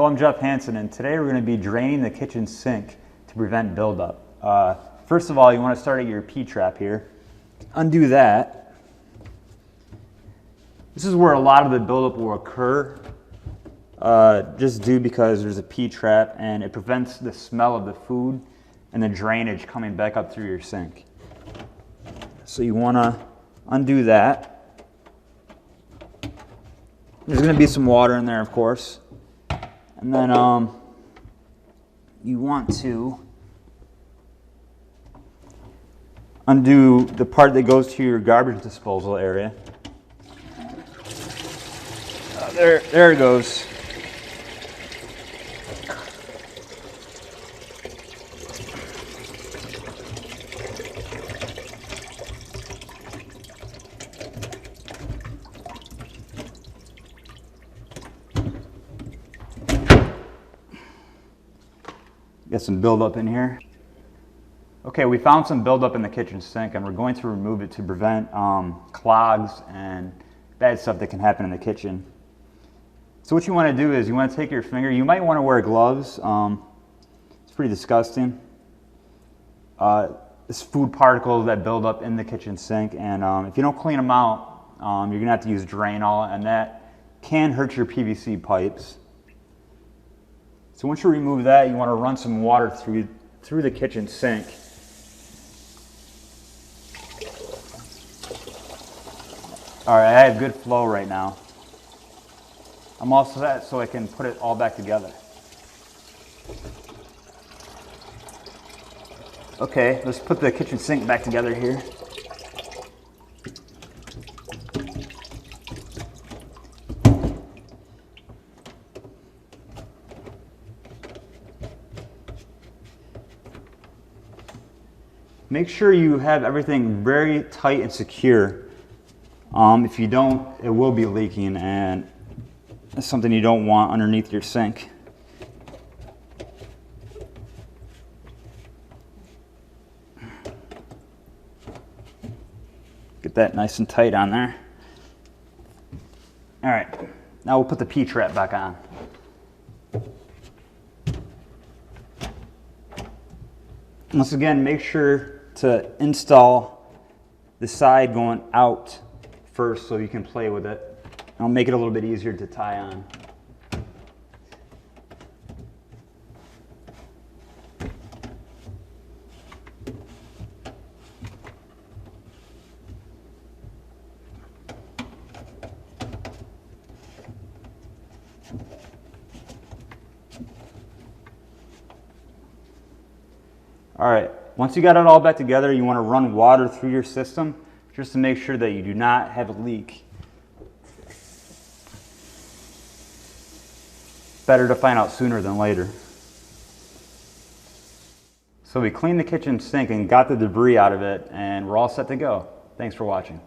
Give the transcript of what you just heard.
I'm Jeff Hansen, and today we're going to be draining the kitchen sink to prevent buildup. First of all, you want to start at your P-trap here. Undo that. This is where a lot of the buildup will occur, just due because there's a P-trap and it prevents the smell of the food and the drainage coming back up through your sink. So you want to undo that. There's going to be some water in there, of course. And then you want to undo the part that goes to your garbage disposal area. There it goes. Get some buildup in here. Okay, we found some buildup in the kitchen sink and we're going to remove it to prevent clogs and bad stuff that can happen in the kitchen. So what you want to do is you want to take your finger, you might want to wear gloves. It's pretty disgusting. It's food particles that build up in the kitchen sink, and if you don't clean them out, you're going to have to use Drano, and that can hurt your PVC pipes. So once you remove that, you want to run some water through the kitchen sink. All right, I have good flow right now. I'm all set so I can put it all back together. Okay, let's put the kitchen sink back together here. Make sure you have everything very tight and secure. If you don't, it will be leaking, and it's something you don't want underneath your sink. Get that nice and tight on there. All right, now we'll put the P-trap back on. Once again, make sure to install the side going out first so you can play with it. It'll make it a little bit easier to tie on. All right, once you got it all back together, you want to run water through your system just to make sure that you do not have a leak. Better to find out sooner than later. So we cleaned the kitchen sink and got the debris out of it, and we're all set to go. Thanks for watching.